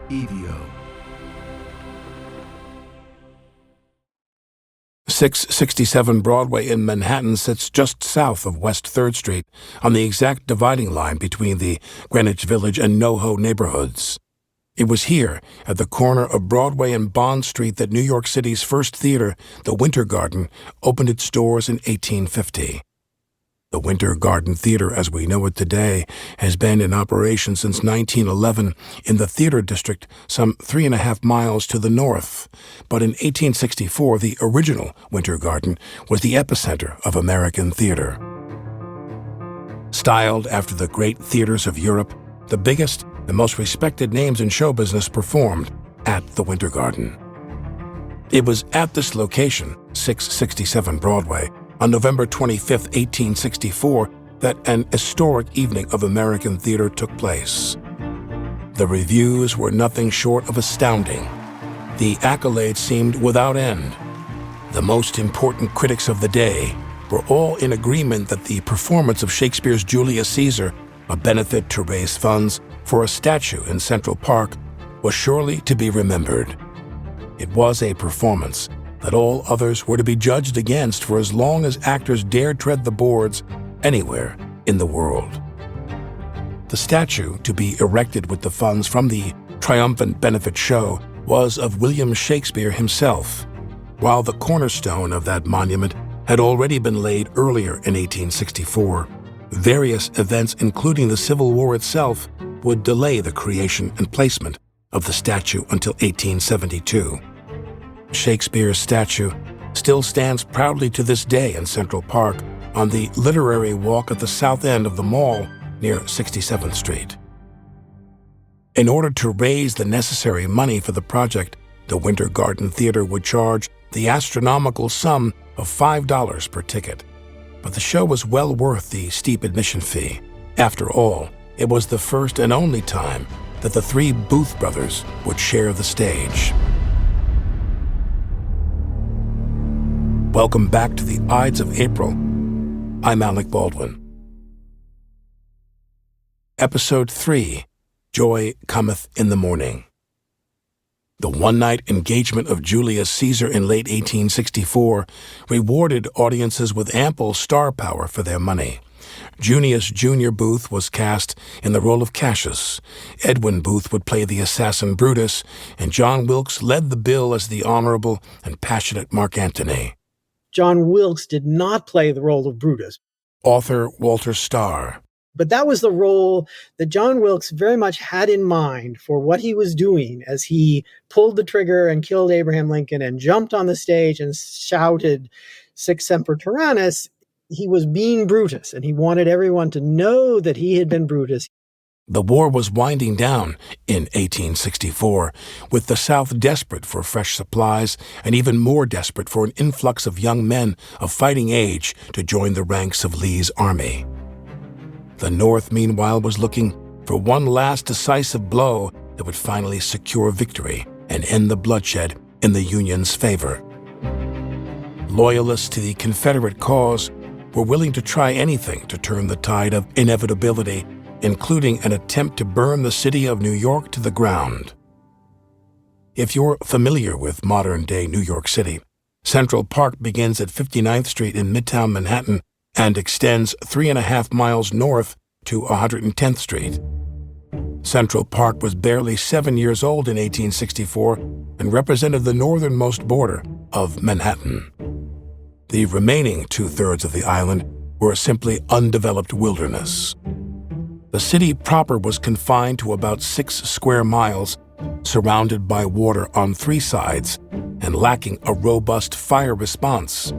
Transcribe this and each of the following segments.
EDO. 667 Broadway in Manhattan sits just south of West 3rd Street on the exact dividing line between the Greenwich Village and NoHo neighborhoods. It was here, at the corner of Broadway and Bond Street, that New York City's first theater, the Winter Garden, opened its doors in 1850. The Winter Garden Theater, as we know it today, has been in operation since 1911 in the theater district some 3.5 miles to the north. But in 1864, the original Winter Garden was the epicenter of American theater. Styled after the great theaters of Europe, the biggest, the most respected names in show business performed at the Winter Garden. It was at this location, 667 Broadway, on November 25, 1864, that an historic evening of American theater took place. The reviews were nothing short of astounding. The accolades seemed without end. The most important critics of the day were all in agreement that the performance of Shakespeare's Julius Caesar, a benefit to raise funds for a statue in Central Park, was surely to be remembered. It was a performance that all others were to be judged against for as long as actors dared tread the boards anywhere in the world. The statue, to be erected with the funds from the triumphant benefit show, was of William Shakespeare himself, while the cornerstone of that monument had already been laid earlier in 1864. Various events, including the Civil War itself, would delay the creation and placement of the statue until 1872. Shakespeare's statue still stands proudly to this day in Central Park on the Literary Walk at the south end of the mall near 67th Street. In order to raise the necessary money for the project, the Winter Garden Theater would charge the astronomical sum of $5 per ticket. But the show was well worth the steep admission fee. After all, it was the first and only time that the three Booth brothers would share the stage. Welcome back to the Ides of April. I'm Alec Baldwin. Episode 3, Joy Cometh in the Morning. The one-night engagement of Julius Caesar in late 1864 rewarded audiences with ample star power for their money. Junius Jr. Booth was cast in the role of Cassius, Edwin Booth would play the assassin Brutus, and John Wilkes led the bill as the honorable and passionate Mark Antony. John Wilkes did not play the role of Brutus. Author Walter Starr. But that was the role that John Wilkes very much had in mind for what he was doing as he pulled the trigger and killed Abraham Lincoln and jumped on the stage and shouted, "Sic semper tyrannis." He was being Brutus, and he wanted everyone to know that he had been Brutus. The war was winding down in 1864, with the South desperate for fresh supplies and even more desperate for an influx of young men of fighting age to join the ranks of Lee's army. The North, meanwhile, was looking for one last decisive blow that would finally secure victory and end the bloodshed in the Union's favor. Loyalists to the Confederate cause were willing to try anything to turn the tide of inevitability, including an attempt to burn the city of New York to the ground. If you're familiar with modern-day New York City, Central Park begins at 59th Street in Midtown Manhattan and extends 3.5 miles north to 110th Street. Central Park was barely 7 years old in 1864 and represented the northernmost border of Manhattan. The remaining 2/3 of the island were simply undeveloped wilderness. The city proper was confined to about 6 square miles, surrounded by water on 3 sides, and lacking a robust fire response.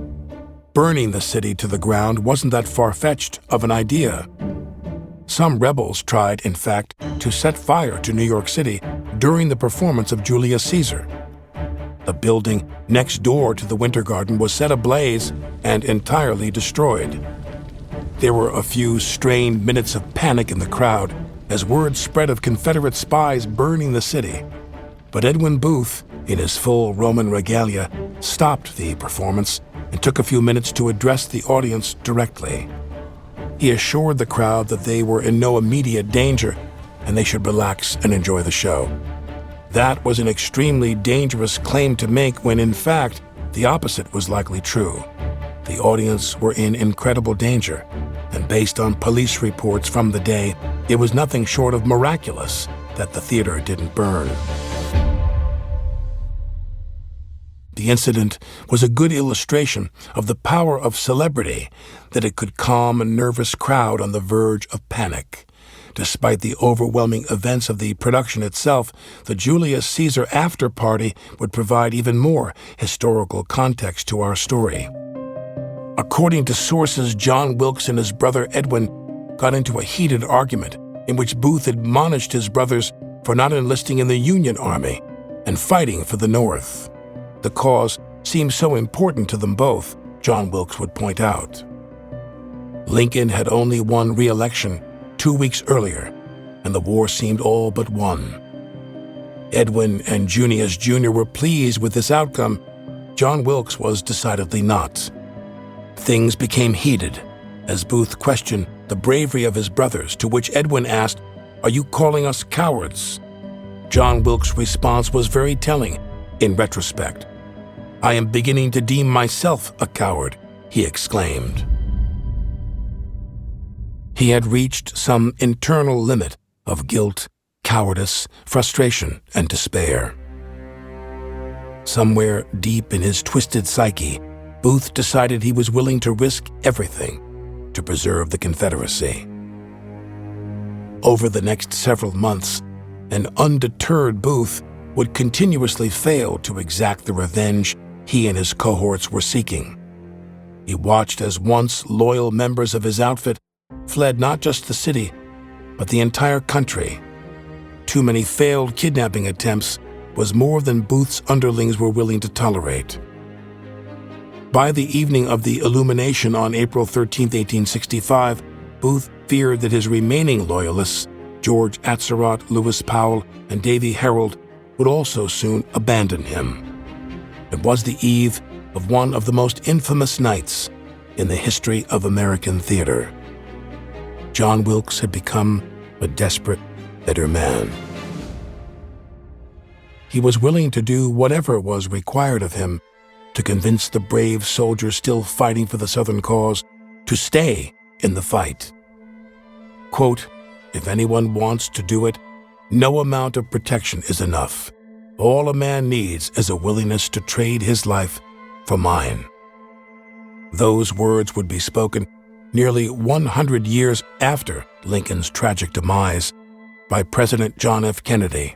Burning the city to the ground wasn't that far-fetched of an idea. Some rebels tried, in fact, to set fire to New York City during the performance of Julius Caesar. The building next door to the Winter Garden was set ablaze and entirely destroyed. There were a few strained minutes of panic in the crowd as word spread of Confederate spies burning the city. But Edwin Booth, in his full Roman regalia, stopped the performance and took a few minutes to address the audience directly. He assured the crowd that they were in no immediate danger and they should relax and enjoy the show. That was an extremely dangerous claim to make when, in fact, the opposite was likely true. The audience were in incredible danger, and based on police reports from the day, it was nothing short of miraculous that the theater didn't burn. The incident was a good illustration of the power of celebrity, that it could calm a nervous crowd on the verge of panic. Despite the overwhelming events of the production itself, the Julius Caesar after-party would provide even more historical context to our story. According to sources, John Wilkes and his brother Edwin got into a heated argument in which Booth admonished his brothers for not enlisting in the Union Army and fighting for the North. The cause seemed so important to them both, John Wilkes would point out. Lincoln had only won re-election 2 weeks earlier, and the war seemed all but won. Edwin and Junius Jr. were pleased with this outcome. John Wilkes was decidedly not. Things became heated as Booth questioned the bravery of his brothers, to which Edwin asked, "Are you calling us cowards?" John Wilkes' response was very telling in retrospect. "I am beginning to deem myself a coward," he exclaimed. He had reached some internal limit of guilt, cowardice, frustration, and despair. Somewhere deep in his twisted psyche, Booth decided he was willing to risk everything to preserve the Confederacy. Over the next several months, an undeterred Booth would continuously fail to exact the revenge he and his cohorts were seeking. He watched as once loyal members of his outfit fled not just the city, but the entire country. Too many failed kidnapping attempts was more than Booth's underlings were willing to tolerate. By the evening of the illumination on April 13, 1865, Booth feared that his remaining loyalists, George Atzerodt, Lewis Powell, and Davy Herold, would also soon abandon him. It was the eve of one of the most infamous nights in the history of American theater. John Wilkes had become a desperate, bitter man. He was willing to do whatever was required of him to convince the brave soldiers still fighting for the Southern cause to stay in the fight. Quote, "If anyone wants to do it, no amount of protection is enough. All a man needs is a willingness to trade his life for mine." Those words would be spoken nearly 100 years after Lincoln's tragic demise by President John F. Kennedy.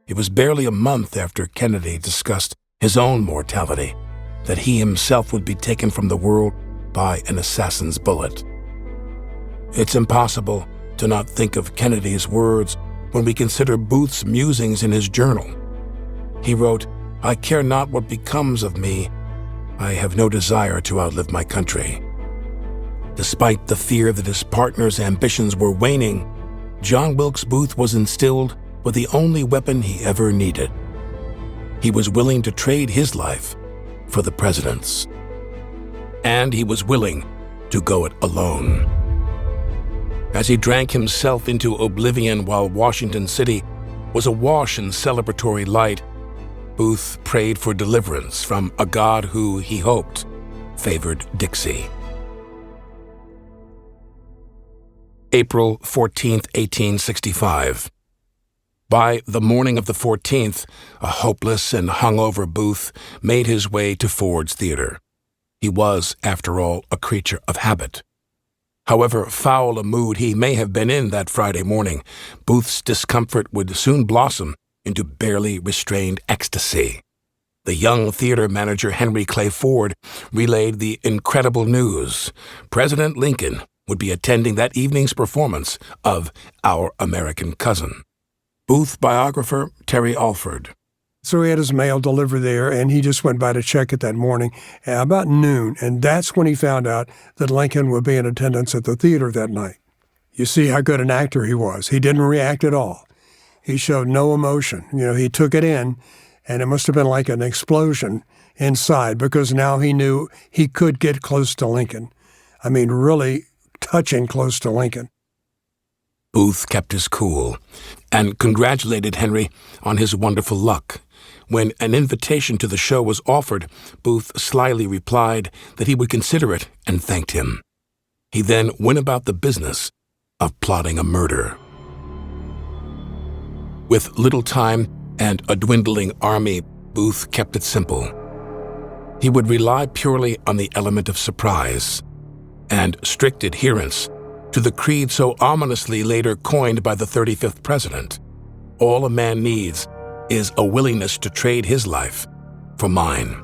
It was barely a month after Kennedy discussed his own mortality that he himself would be taken from the world by an assassin's bullet. It's impossible to not think of Kennedy's words when we consider Booth's musings in his journal. He wrote, "I care not what becomes of me. I have no desire to outlive my country." Despite the fear that his partner's ambitions were waning, John Wilkes Booth was instilled with the only weapon he ever needed. He was willing to trade his life for the president's. And he was willing to go it alone. As he drank himself into oblivion while Washington City was awash in celebratory light, Booth prayed for deliverance from a God who, he hoped, favored Dixie. April 14, 1865. By the morning of the 14th, a hopeless and hungover Booth made his way to Ford's Theater. He was, after all, a creature of habit. However foul a mood he may have been in that Friday morning, Booth's discomfort would soon blossom into barely restrained ecstasy. The young theater manager Henry Clay Ford relayed the incredible news. President Lincoln would be attending that evening's performance of Our American Cousin. Booth biographer Terry Alford. So he had his mail delivered there, and he just went by to check it that morning about noon, and that's when he found out that Lincoln would be in attendance at the theater that night. You see how good an actor he was. He didn't react at all. He showed no emotion. He took it in, and it must have been like an explosion inside, because now he knew he could get close to Lincoln. I mean, really touching close to Lincoln. Booth kept his cool and congratulated Henry on his wonderful luck. When an invitation to the show was offered, Booth slyly replied that he would consider it and thanked him. He then went about the business of plotting a murder. With little time and a dwindling army, Booth kept it simple. He would rely purely on the element of surprise and strict adherence to the creed so ominously later coined by the 35th president. All a man needs is a willingness to trade his life for mine.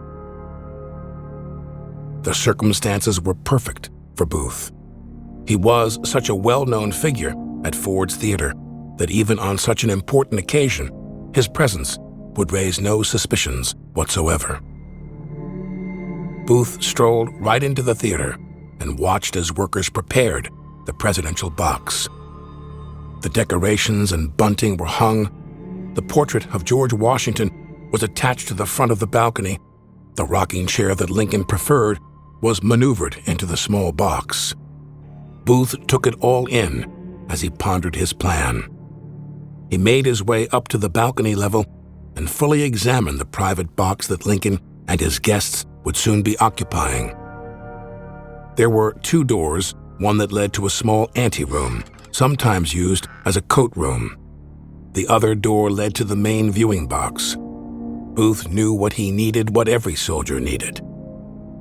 The circumstances were perfect for Booth. He was such a well-known figure at Ford's Theater that even on such an important occasion, his presence would raise no suspicions whatsoever. Booth strolled right into the theater and watched as workers prepared the presidential box. The decorations and bunting were hung. The portrait of George Washington was attached to the front of the balcony. The rocking chair that Lincoln preferred was maneuvered into the small box. Booth took it all in as he pondered his plan. He made his way up to the balcony level and fully examined the private box that Lincoln and his guests would soon be occupying. There were two doors, one that led to a small anteroom, sometimes used as a coat room. The other door led to the main viewing box. Booth knew what he needed, what every soldier needed: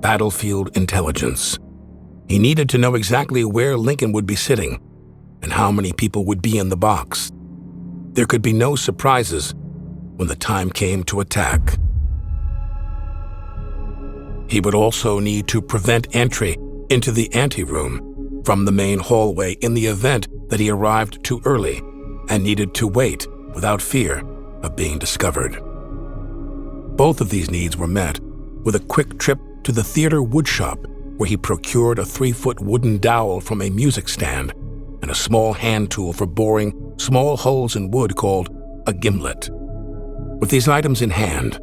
battlefield intelligence. He needed to know exactly where Lincoln would be sitting and how many people would be in the box. There could be no surprises when the time came to attack. He would also need to prevent entry into the anteroom from the main hallway in the event that he arrived too early and needed to wait without fear of being discovered. Both of these needs were met with a quick trip to the theater woodshop, where he procured a 3-foot wooden dowel from a music stand and a small hand tool for boring small holes in wood called a gimlet. With these items in hand,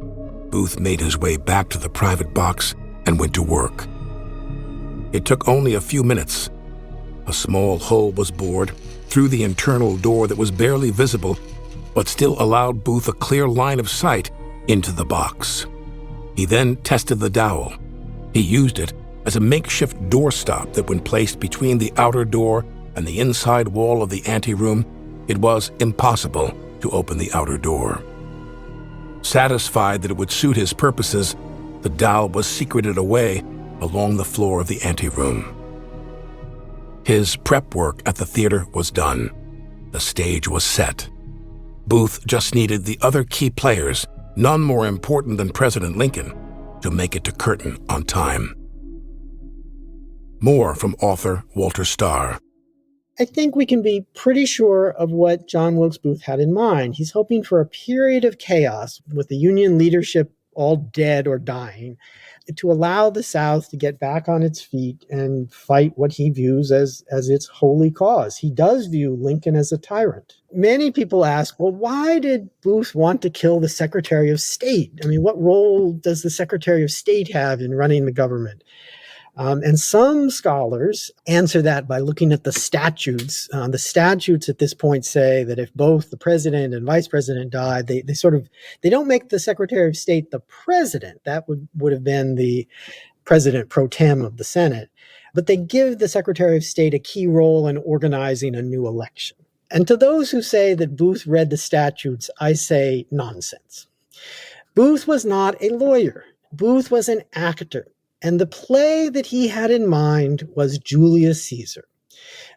Booth made his way back to the private box and went to work. It took only a few minutes. A small hole was bored through the internal door that was barely visible, but still allowed Booth a clear line of sight into the box. He then tested the dowel. He used it as a makeshift doorstop that, when placed between the outer door and the inside wall of the anteroom, it was impossible to open the outer door. Satisfied that it would suit his purposes, the dowel was secreted away along the floor of the anteroom. His prep work at the theater was done. The stage was set. Booth just needed the other key players, none more important than President Lincoln, to make it to curtain on time. More from author Walter Starr. I think we can be pretty sure of what John Wilkes Booth had in mind. He's hoping for a period of chaos with the Union leadership all dead or dying, to allow the South to get back on its feet and fight what he views as its holy cause. He does view Lincoln as a tyrant. Many people ask, well, why did Booth want to kill the Secretary of State? I mean, what role does the Secretary of State have in running the government? And some scholars answer that by looking at the statutes. The statutes at this point say that if both the president and vice president died, they don't make the Secretary of State the president. That would have been the president pro tem of the Senate. But they give the Secretary of State a key role in organizing a new election. And to those who say that Booth read the statutes, I say nonsense. Booth was not a lawyer. Booth was an actor. And the play that he had in mind was Julius Caesar.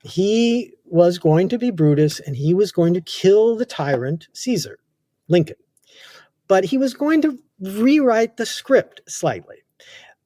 He was going to be Brutus, and he was going to kill the tyrant Caesar, Lincoln. But he was going to rewrite the script slightly.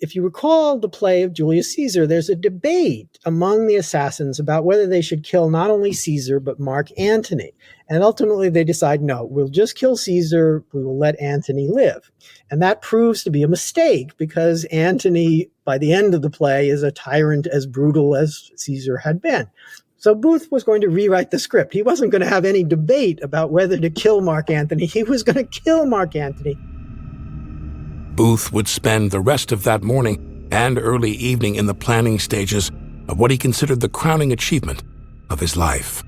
If you recall the play of Julius Caesar, there's a debate among the assassins about whether they should kill not only Caesar, but Mark Antony. And ultimately they decide, no, we'll just kill Caesar, we will let Antony live. And that proves to be a mistake, because Antony, by the end of the play, is a tyrant as brutal as Caesar had been. So Booth was going to rewrite the script. He wasn't going to have any debate about whether to kill Mark Antony. He was going to kill Mark Antony. Booth would spend the rest of that morning and early evening in the planning stages of what he considered the crowning achievement of his life.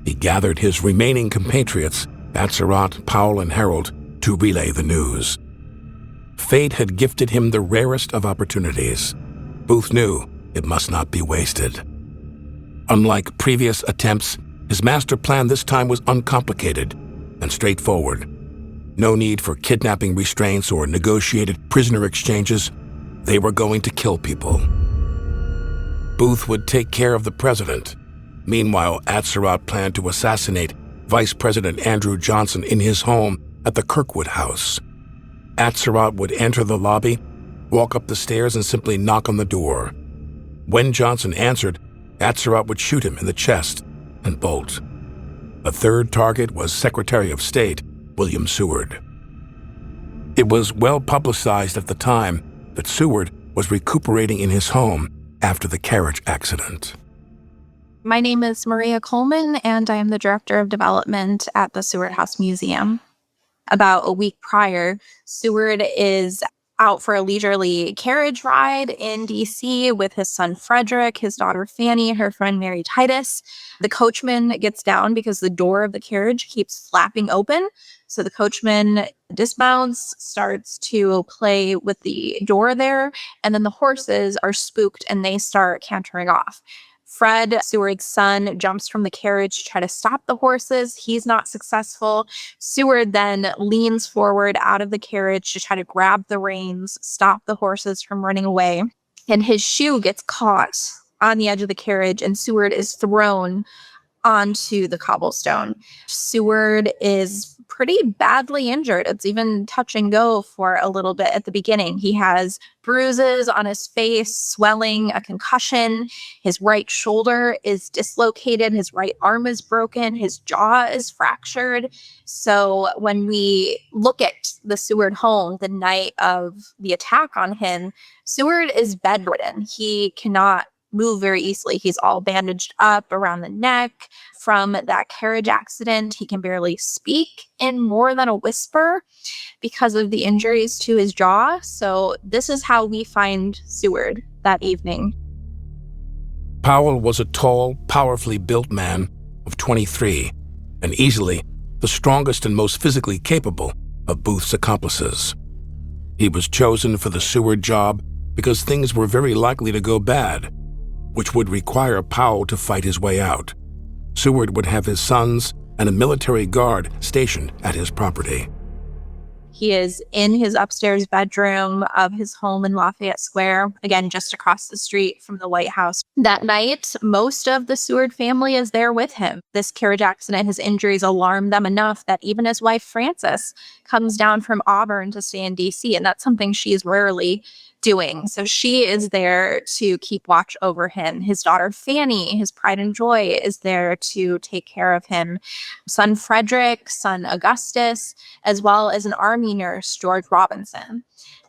he gathered his remaining compatriots, Atzerodt, Powell, and Harold, to relay the news. Fate had gifted him the rarest of opportunities. Booth knew it must not be wasted. Unlike previous attempts, his master plan this time was uncomplicated and straightforward. No need for kidnapping restraints or negotiated prisoner exchanges. They were going to kill people. Booth would take care of the president. Meanwhile, Atzerodt planned to assassinate Vice President Andrew Johnson in his home at the Kirkwood House. Atzerodt would enter the lobby, walk up the stairs, and simply knock on the door. When Johnson answered, Atzerodt would shoot him in the chest and bolt. A third target was Secretary of State William Seward. It was well publicized at the time that Seward was recuperating in his home after the carriage accident. My name is Maria Coleman, and I am the Director of Development at the Seward House Museum. About a week prior, Seward is out for a leisurely carriage ride in D.C. with his son Frederick, his daughter Fanny, her friend Mary Titus. The coachman gets down because the door of the carriage keeps flapping open. So the coachman dismounts, starts to play with the door there, and then the horses are spooked and they start cantering off. Fred, Seward's son, jumps from the carriage to try to stop the horses. He's not successful. Seward then leans forward out of the carriage to try to grab the reins, stop the horses from running away. And his shoe gets caught on the edge of the carriage, and Seward is thrown onto the cobblestone. Seward is pretty badly injured. It's even touch and go for a little bit at the beginning. He has bruises on his face, swelling, a concussion. His right shoulder is dislocated. His right arm is broken. His jaw is fractured. So when we look at the Seward home the night of the attack on him, Seward is bedridden. He cannot move very easily. He's all bandaged up around the neck from that carriage accident. He can barely speak in more than a whisper because of the injuries to his jaw. So this is how we find Seward that evening. Powell was a tall, powerfully built man of 23, and easily the strongest and most physically capable of Booth's accomplices. He was chosen for the Seward job because things were very likely to go bad, which would require Powell to fight his way out. Seward would have his sons and a military guard stationed at his property. He is in his upstairs bedroom of his home in Lafayette Square, again, just across the street from the White House. That night, most of the Seward family is there with him. This carriage accident, his injuries alarmed them enough that even his wife, Frances, comes down from Auburn to stay in D.C., and that's something she's rarely doing. So she is there to keep watch over him. His daughter Fanny, his pride and joy, is there to take care of him. Son Frederick, son Augustus, as well as an army nurse, George Robinson.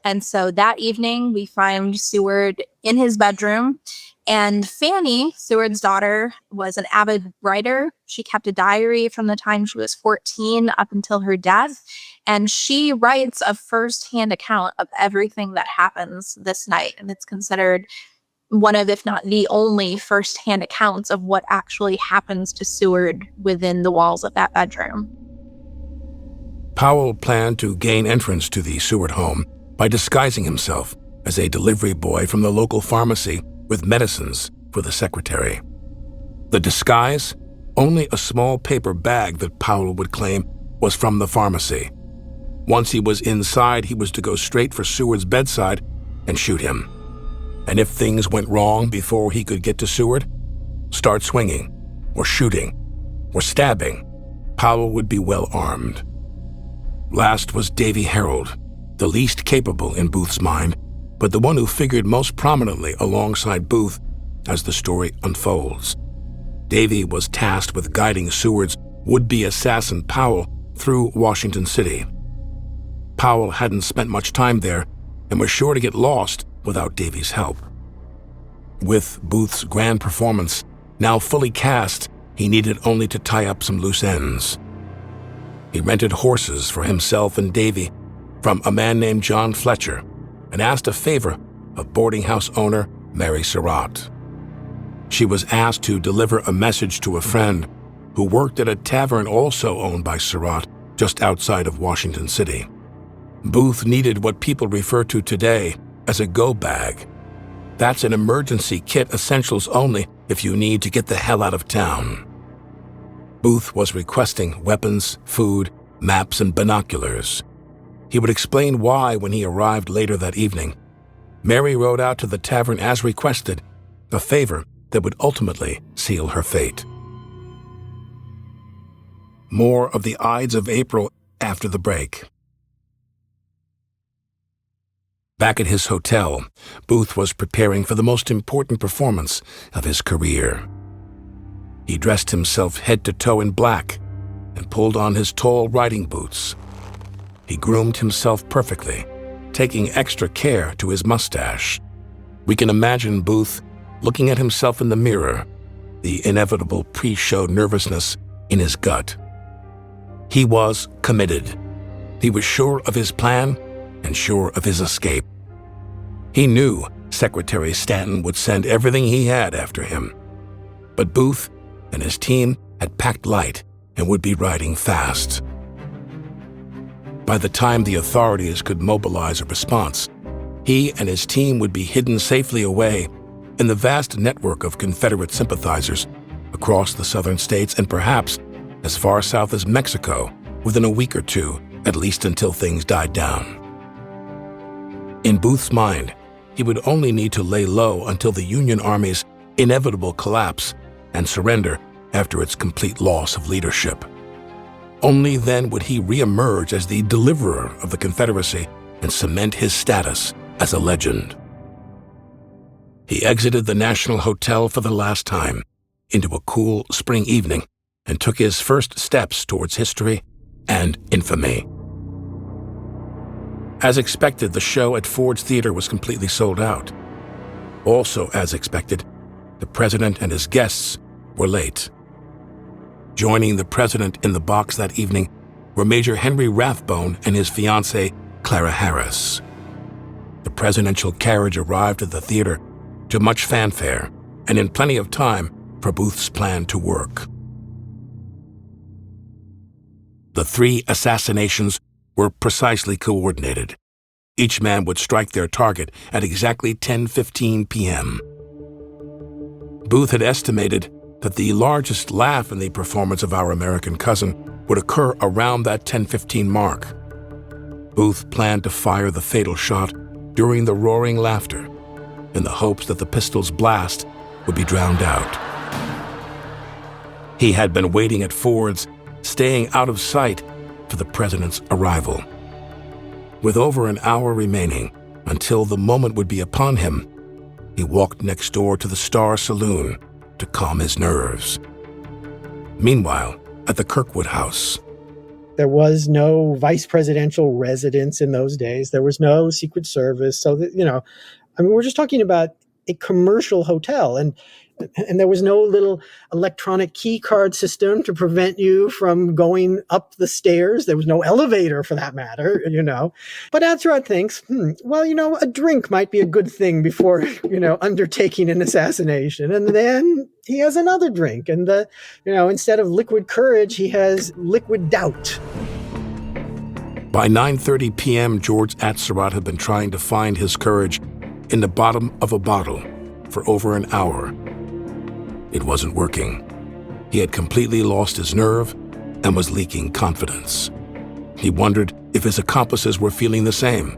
And so that evening, we find Seward in his bedroom. And Fanny, Seward's daughter, was an avid writer. She kept a diary from the time she was 14 up until her death. And she writes a firsthand account of everything that happens this night. And it's considered one of, if not the only, firsthand accounts of what actually happens to Seward within the walls of that bedroom. Powell planned to gain entrance to the Seward home by disguising himself as a delivery boy from the local pharmacy with medicines for the secretary. The disguise? Only a small paper bag that Powell would claim was from the pharmacy. Once he was inside, he was to go straight for Seward's bedside and shoot him. And if things went wrong before he could get to Seward, start swinging, or shooting, or stabbing, Powell would be well armed. Last was Davy Harold, the least capable in Booth's mind, but the one who figured most prominently alongside Booth as the story unfolds. Davy was tasked with guiding Seward's would-be assassin Powell through Washington City. Powell hadn't spent much time there and was sure to get lost without Davy's help. With Booth's grand performance now fully cast, he needed only to tie up some loose ends. He rented horses for himself and Davy from a man named John Fletcher and asked a favor of boarding house owner Mary Surratt. She was asked to deliver a message to a friend who worked at a tavern also owned by Surratt just outside of Washington City. Booth needed what people refer to today as a go bag. That's an emergency kit, essentials only if you need to get the hell out of town. Booth was requesting weapons, food, maps, and binoculars. He would explain why when he arrived later that evening. Mary rode out to the tavern as requested, a favor that would ultimately seal her fate. More of the Ides of April after the break. Back at his hotel, Booth was preparing for the most important performance of his career. He dressed himself head to toe in black and pulled on his tall riding boots. He groomed himself perfectly, taking extra care to his mustache. We can imagine Booth looking at himself in the mirror, the inevitable pre-show nervousness in his gut. He was committed. He was sure of his plan and sure of his escape. He knew Secretary Stanton would send everything he had after him. But Booth and his team had packed light and would be riding fast. By the time the authorities could mobilize a response, he and his team would be hidden safely away in the vast network of Confederate sympathizers across the southern states and perhaps as far south as Mexico within a week or two, at least until things died down. In Booth's mind, he would only need to lay low until the Union Army's inevitable collapse and surrender after its complete loss of leadership. Only then would he reemerge as the deliverer of the Confederacy and cement his status as a legend. He exited the National Hotel for the last time into a cool spring evening and took his first steps towards history and infamy. As expected, the show at Ford's Theater was completely sold out. Also, as expected, the president and his guests were late. Joining the president in the box that evening were Major Henry Rathbone and his fiancée, Clara Harris. The presidential carriage arrived at the theater to much fanfare and in plenty of time for Booth's plan to work. The 3 assassinations were precisely coordinated. Each man would strike their target at exactly 10:15 p.m. Booth had estimated that the largest laugh in the performance of Our American Cousin would occur around that 10:15 mark. Booth planned to fire the fatal shot during the roaring laughter in the hopes that the pistol's blast would be drowned out. He had been waiting at Ford's, staying out of sight for the president's arrival. With over an hour remaining until the moment would be upon him, he walked next door to the Star Saloon to calm his nerves. Meanwhile, at the Kirkwood House, there was no vice presidential residence in those days. There was no Secret Service. So that, we're just talking about a commercial hotel, and there was no little electronic key card system to prevent you from going up the stairs. There was no elevator for that matter, But Atzerodt thinks, a drink might be a good thing before, undertaking an assassination. And then he has another drink. And, instead of liquid courage, he has liquid doubt. By 9:30 p.m., George Atzerodt had been trying to find his courage in the bottom of a bottle for over an hour. It wasn't working. He had completely lost his nerve and was leaking confidence. He wondered if his accomplices were feeling the same.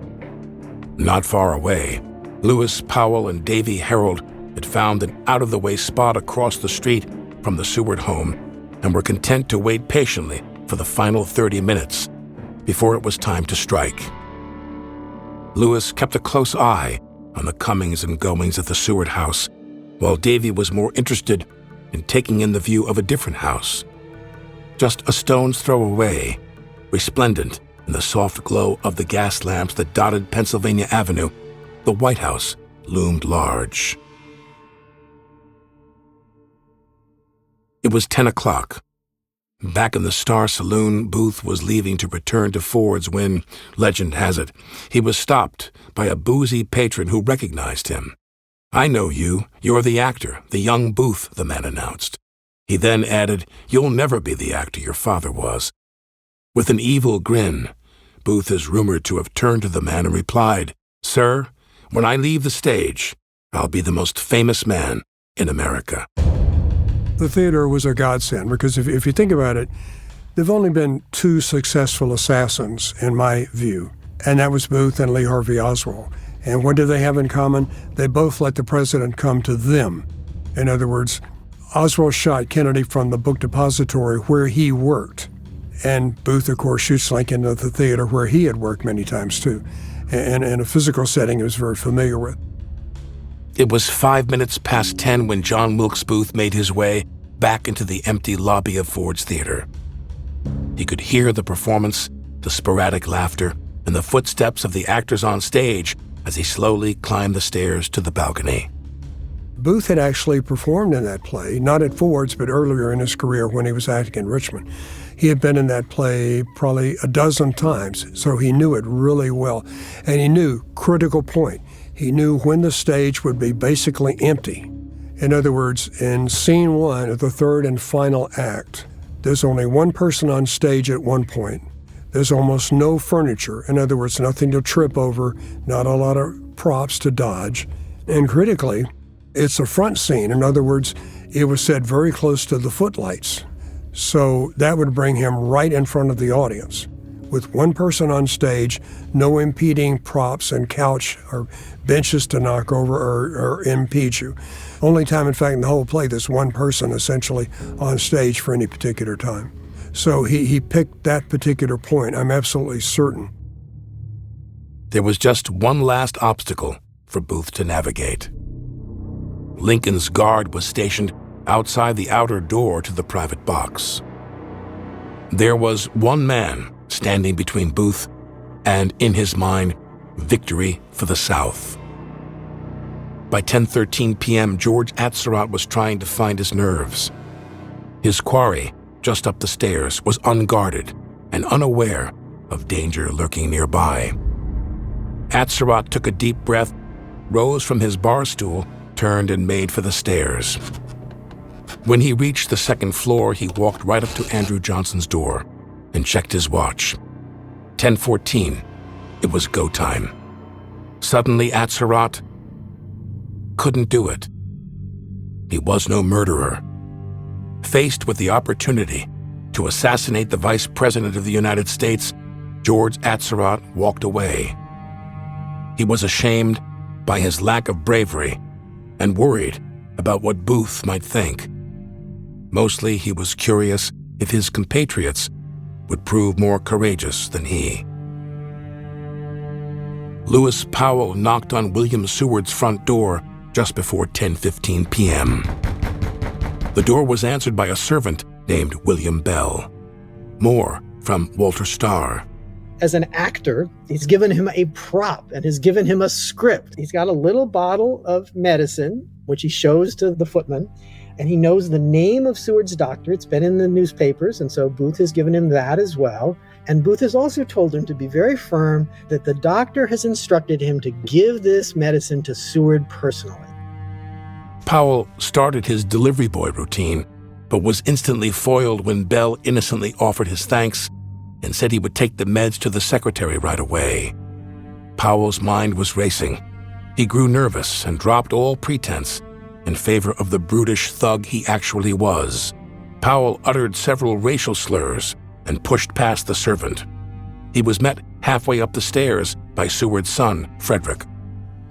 Not far away, Lewis Powell and Davy Harold had found an out-of-the-way spot across the street from the Seward home and were content to wait patiently for the final 30 minutes before it was time to strike. Lewis kept a close eye on the comings and goings at the Seward house, while Davy was more interested in taking in the view of a different house. Just a stone's throw away, resplendent in the soft glow of the gas lamps that dotted Pennsylvania Avenue, the White House loomed large. It was 10 o'clock. Back in the Star Saloon, Booth was leaving to return to Ford's when, legend has it, he was stopped by a boozy patron who recognized him. "I know you. You're the actor, the young Booth," the man announced. He then added, "You'll never be the actor your father was." With an evil grin, Booth is rumored to have turned to the man and replied, "Sir, when I leave the stage, I'll be the most famous man in America." The theater was a godsend because if you think about it, there've only been two successful assassins, in my view, and that was Booth and Lee Harvey Oswald. And what do they have in common? They both let the president come to them. In other words, Oswald shot Kennedy from the book depository where he worked. And Booth, of course, shoots Lincoln at the theater where he had worked many times, too, and in a physical setting he was very familiar with. It was 5 minutes past 10 when John Wilkes Booth made his way back into the empty lobby of Ford's Theater. He could hear the performance, the sporadic laughter, and the footsteps of the actors on stage as he slowly climbed the stairs to the balcony. Booth had actually performed in that play, not at Ford's, but earlier in his career when he was acting in Richmond. He had been in that play probably a dozen times, so he knew it really well. And he knew, critical point, he knew when the stage would be basically empty. In other words, in scene 1 of the third and final act, there's only one person on stage at one point. There's almost no furniture. In other words, nothing to trip over, not a lot of props to dodge. And critically, it's a front scene. In other words, it was set very close to the footlights. So that would bring him right in front of the audience. With one person on stage, no impeding props and couch or benches to knock over or impede you. Only time, in fact, in the whole play, there's one person essentially on stage for any particular time. So he picked that particular point, I'm absolutely certain. There was just one last obstacle for Booth to navigate. Lincoln's guard was stationed outside the outer door to the private box. There was one man standing between Booth and, in his mind, victory for the South. By 10:13 p.m., George Atzerodt was trying to find his nerves. His quarry, just up the stairs, was unguarded and unaware of danger lurking nearby. Atzerodt took a deep breath, rose from his bar stool, turned and made for the stairs. When he reached the second floor, he walked right up to Andrew Johnson's door and checked his watch. 10:14. It was go time. Suddenly, Atzerodt couldn't do it. He was no murderer. Faced with the opportunity to assassinate the Vice President of the United States, George Atzerodt walked away. He was ashamed by his lack of bravery and worried about what Booth might think. Mostly, he was curious if his compatriots would prove more courageous than he. Lewis Powell knocked on William Seward's front door just before 10:15 p.m. The door was answered by a servant named William Bell. More from Walter Starr. As an actor, he's given him a prop and has given him a script. He's got a little bottle of medicine, which he shows to the footman, and he knows the name of Seward's doctor. It's been in the newspapers, and so Booth has given him that as well. And Booth has also told him to be very firm that the doctor has instructed him to give this medicine to Seward personally. Powell started his delivery boy routine, but was instantly foiled when Bell innocently offered his thanks and said he would take the meds to the secretary right away. Powell's mind was racing. He grew nervous and dropped all pretense in favor of the brutish thug he actually was. Powell uttered several racial slurs and pushed past the servant. He was met halfway up the stairs by Seward's son, Frederick.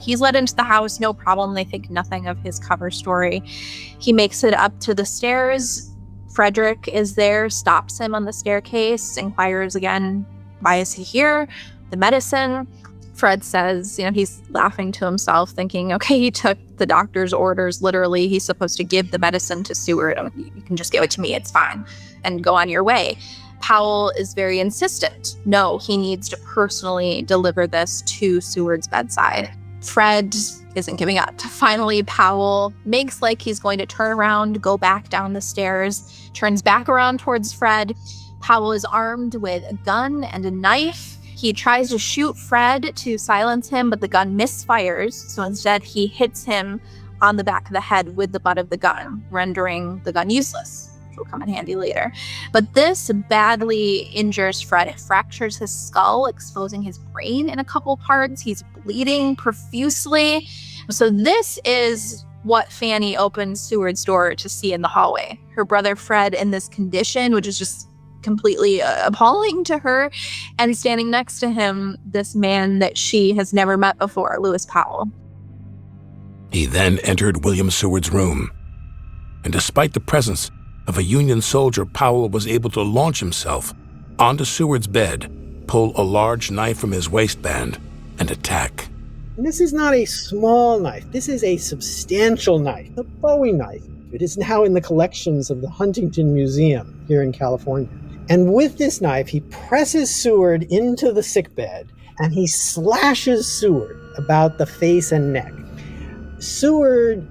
He's led into the house, no problem. They think nothing of his cover story. He makes it up to the stairs. Frederick is there, stops him on the staircase, inquires again, why is he here? The medicine. Fred says, he's laughing to himself, thinking, okay, he took the doctor's orders literally. He's supposed to give the medicine to Seward. You can just give it to me, it's fine, and go on your way. Powell is very insistent. No, he needs to personally deliver this to Seward's bedside. Fred isn't giving up. Finally, Powell makes like he's going to turn around, go back down the stairs, turns back around towards Fred. Powell is armed with a gun and a knife. He tries to shoot Fred to silence him, but the gun misfires. So instead, he hits him on the back of the head with the butt of the gun, rendering the gun useless, which will come in handy later. But this badly injures Fred. It fractures his skull, exposing his brain in a couple parts. He's bleeding profusely. So this is what Fanny opened Seward's door to see in the hallway. Her brother Fred in this condition, which is just completely appalling to her, and standing next to him, this man that she has never met before, Lewis Powell. He then entered William Seward's room, and despite the presence of a Union soldier, Powell was able to launch himself onto Seward's bed, pull a large knife from his waistband, and attack. And this is not a small knife. This is a substantial knife, a Bowie knife. It is now in the collections of the Huntington Museum here in California. And with this knife, he presses Seward into the sickbed, and he slashes Seward about the face and neck. Seward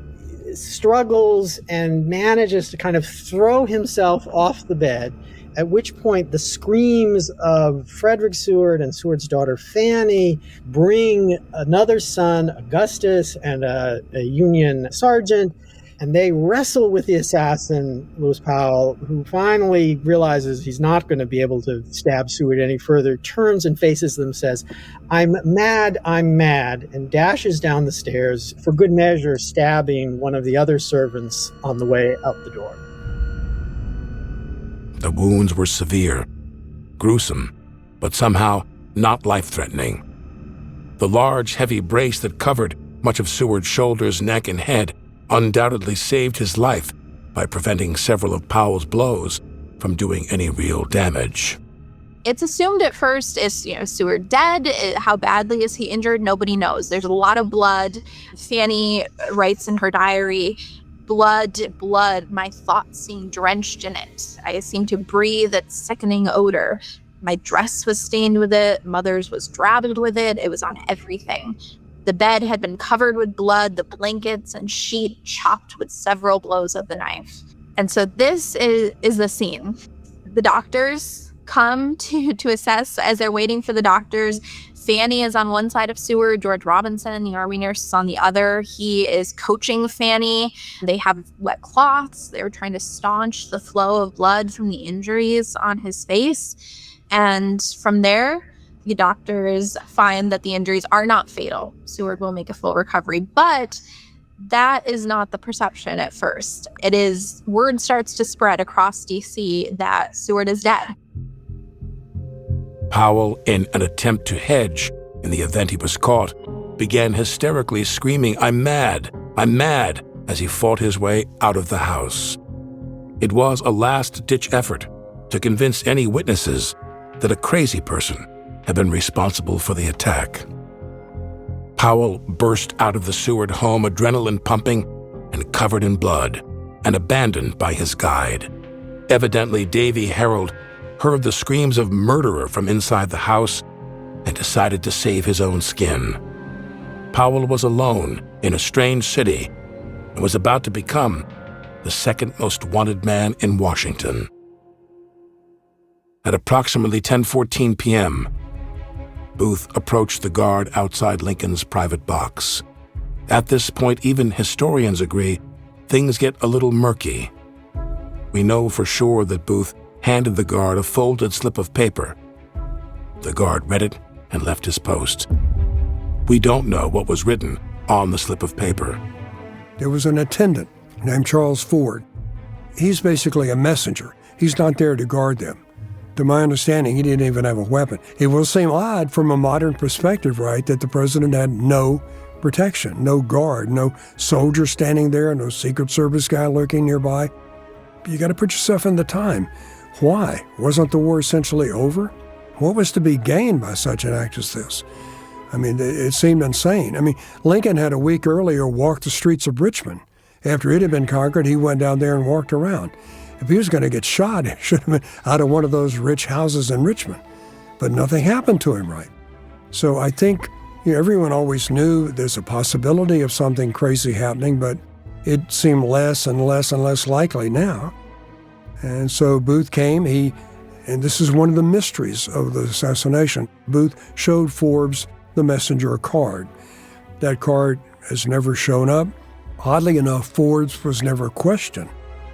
struggles and manages to kind of throw himself off the bed, at which point the screams of Frederick Seward and Seward's daughter Fanny bring another son, Augustus, and a Union sergeant, and they wrestle with the assassin, Lewis Powell, who finally realizes he's not going to be able to stab Seward any further, turns and faces them, says, I'm mad, and dashes down the stairs, for good measure stabbing one of the other servants on the way out the door. The wounds were severe, gruesome, but somehow not life-threatening. The large, heavy brace that covered much of Seward's shoulders, neck, and head undoubtedly saved his life by preventing several of Powell's blows from doing any real damage. It's assumed at first, is Seward dead? How badly is he injured? Nobody knows. There's a lot of blood. Fanny writes in her diary, blood, my thoughts seem drenched in it. I seem to breathe its sickening odor. My dress was stained with it. Mother's was drabbled with it. It was on everything. The bed had been covered with blood, the blankets and sheet chopped with several blows of the knife. And so this is the scene. The doctors come to assess. As they're waiting for the doctors, Fanny is on one side of Seward, George Robinson, the army nurse, is on the other. He is coaching Fanny. They have wet cloths. They're trying to staunch the flow of blood from the injuries on his face. And from there, the doctors find that the injuries are not fatal. Seward will make a full recovery, but that is not the perception at first. It is, word starts to spread across DC that Seward is dead. Powell, in an attempt to hedge in the event he was caught, began hysterically screaming, I'm mad, as he fought his way out of the house. It was a last-ditch effort to convince any witnesses that a crazy person had been responsible for the attack. Powell burst out of the Seward home, adrenaline pumping and covered in blood, and abandoned by his guide. Evidently, Davy Harold heard the screams of murderer from inside the house and decided to save his own skin. Powell was alone in a strange city and was about to become the second most wanted man in Washington. At approximately 10:14 p.m., Booth approached the guard outside Lincoln's private box. At this point, even historians agree things get a little murky. We know for sure that Booth handed the guard a folded slip of paper. The guard read it and left his post. We don't know what was written on the slip of paper. There was an attendant named Charles Ford. He's basically a messenger. He's not there to guard them. To my understanding, he didn't even have a weapon. It will seem odd from a modern perspective, right, that the president had no protection, no guard, no soldier standing there, no Secret Service guy lurking nearby. You got to put yourself in the time. Why? Wasn't the war essentially over? What was to be gained by such an act as this? I mean, it seemed insane. I mean, Lincoln had a week earlier walked the streets of Richmond. After it had been conquered, he went down there and walked around. If he was going to get shot, it should have been out of one of those rich houses in Richmond. But nothing happened to him, right? So I think everyone always knew there's a possibility of something crazy happening, but it seemed less and less and less likely now. And so Booth came, and this is one of the mysteries of the assassination. Booth showed Forbes, the messenger, a card. That card has never shown up. Oddly enough, Ford's was never questioned.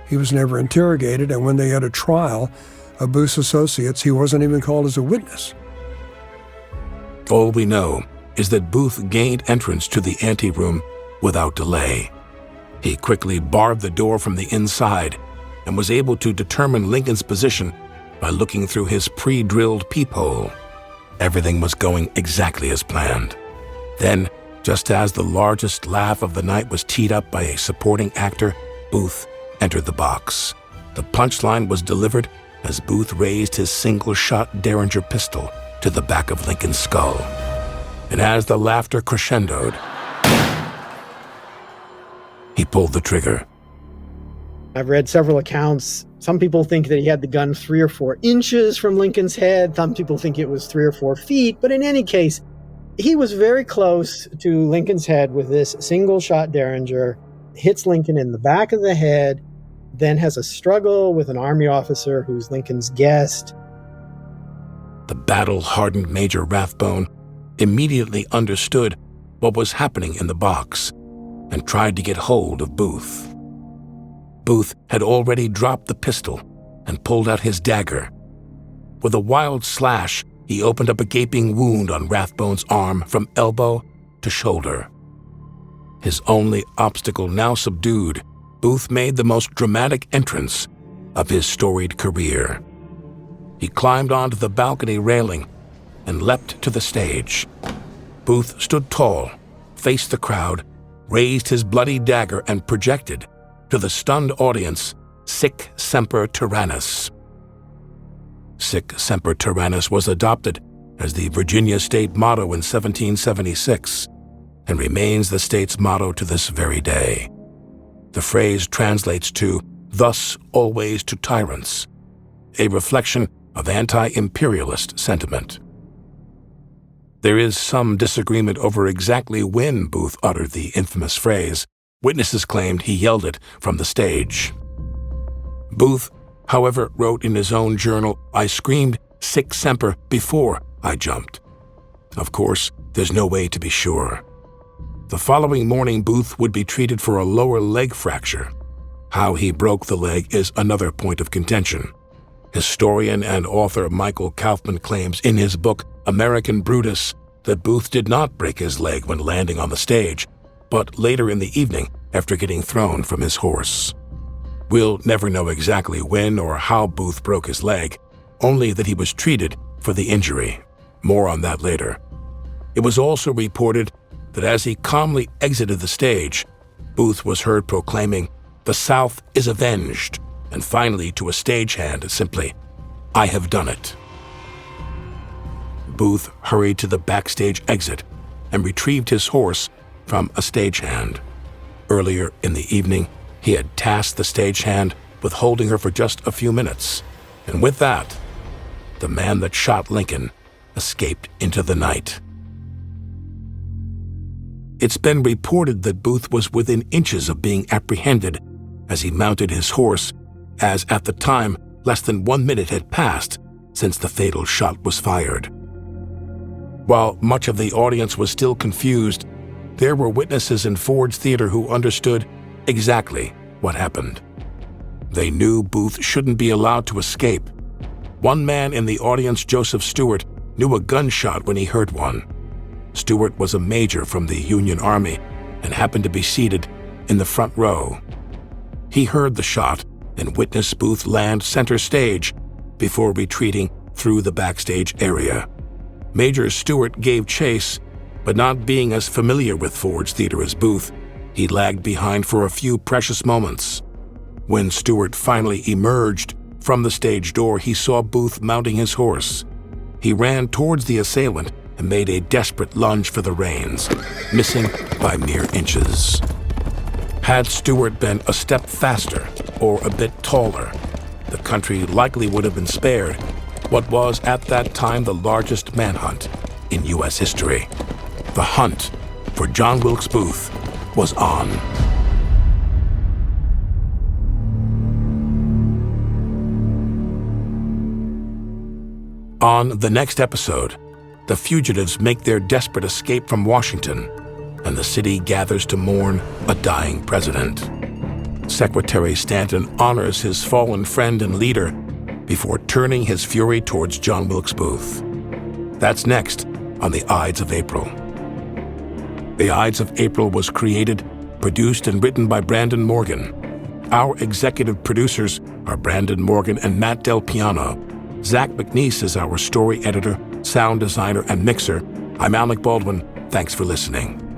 He was never interrogated, and when they had a trial of Booth's associates, he wasn't even called as a witness. All we know is that Booth gained entrance to the anteroom without delay. He quickly barred the door from the inside and was able to determine Lincoln's position by looking through his pre-drilled peephole. Everything was going exactly as planned. Then, just as the largest laugh of the night was teed up by a supporting actor, Booth entered the box. The punchline was delivered as Booth raised his single-shot Derringer pistol to the back of Lincoln's skull. And as the laughter crescendoed, he pulled the trigger. I've read several accounts. Some people think that he had the gun 3 or 4 inches from Lincoln's head. Some people think it was 3 or 4 feet. But in any case, he was very close to Lincoln's head with this single-shot Derringer, hits Lincoln in the back of the head, then has a struggle with an Army officer who's Lincoln's guest. The battle-hardened Major Rathbone immediately understood what was happening in the box and tried to get hold of Booth. Booth had already dropped the pistol and pulled out his dagger. With a wild slash, he opened up a gaping wound on Rathbone's arm from elbow to shoulder. His only obstacle now subdued, Booth made the most dramatic entrance of his storied career. He climbed onto the balcony railing and leapt to the stage. Booth stood tall, faced the crowd, raised his bloody dagger, and projected to the stunned audience, Sic Semper Tyrannis. Sic Semper Tyrannis was adopted as the Virginia state motto in 1776 and remains the state's motto to this very day. The phrase translates to, "Thus always to tyrants," a reflection of anti-imperialist sentiment. There is some disagreement over exactly when Booth uttered the infamous phrase. Witnesses claimed he yelled it from the stage. Booth, however, wrote in his own journal, "I screamed Sic Semper before I jumped." Of course, there's no way to be sure. The following morning, Booth would be treated for a lower leg fracture. How he broke the leg is another point of contention. Historian and author Michael Kaufman claims in his book American Brutus that Booth did not break his leg when landing on the stage, but later in the evening after getting thrown from his horse. We'll never know exactly when or how Booth broke his leg, only that he was treated for the injury. More on that later. It was also reported that as he calmly exited the stage, Booth was heard proclaiming, "The South is avenged," and finally to a stagehand simply, "I have done it." Booth hurried to the backstage exit and retrieved his horse from a stagehand. Earlier in the evening, he had tasked the stagehand with holding her for just a few minutes, and with that, the man that shot Lincoln escaped into the night. It's been reported that Booth was within inches of being apprehended as he mounted his horse, as at the time less than 1 minute had passed since the fatal shot was fired. While much of the audience was still confused, there were witnesses in Ford's Theater who understood exactly what happened. They knew Booth shouldn't be allowed to escape. One man in the audience, Joseph Stewart, knew a gunshot when he heard one. Stewart was a major from the Union Army and happened to be seated in the front row. He heard the shot and witnessed Booth land center stage before retreating through the backstage area. Major Stewart gave chase, but not being as familiar with Ford's Theater as Booth, he lagged behind for a few precious moments. When Stewart finally emerged from the stage door, he saw Booth mounting his horse. He ran towards the assailant and made a desperate lunge for the reins, missing by mere inches. Had Stewart been a step faster or a bit taller, the country likely would have been spared what was at that time the largest manhunt in U.S. history. The hunt for John Wilkes Booth was on. On the next episode, the fugitives make their desperate escape from Washington, and the city gathers to mourn a dying president. Secretary Stanton honors his fallen friend and leader before turning his fury towards John Wilkes Booth. That's next on the Ides of April. The Ides of April was created, produced, and written by Brandon Morgan. Our executive producers are Brandon Morgan and Matt Del Piano. Zach McNeese is our story editor, sound designer, and mixer. I'm Alec Baldwin. Thanks for listening.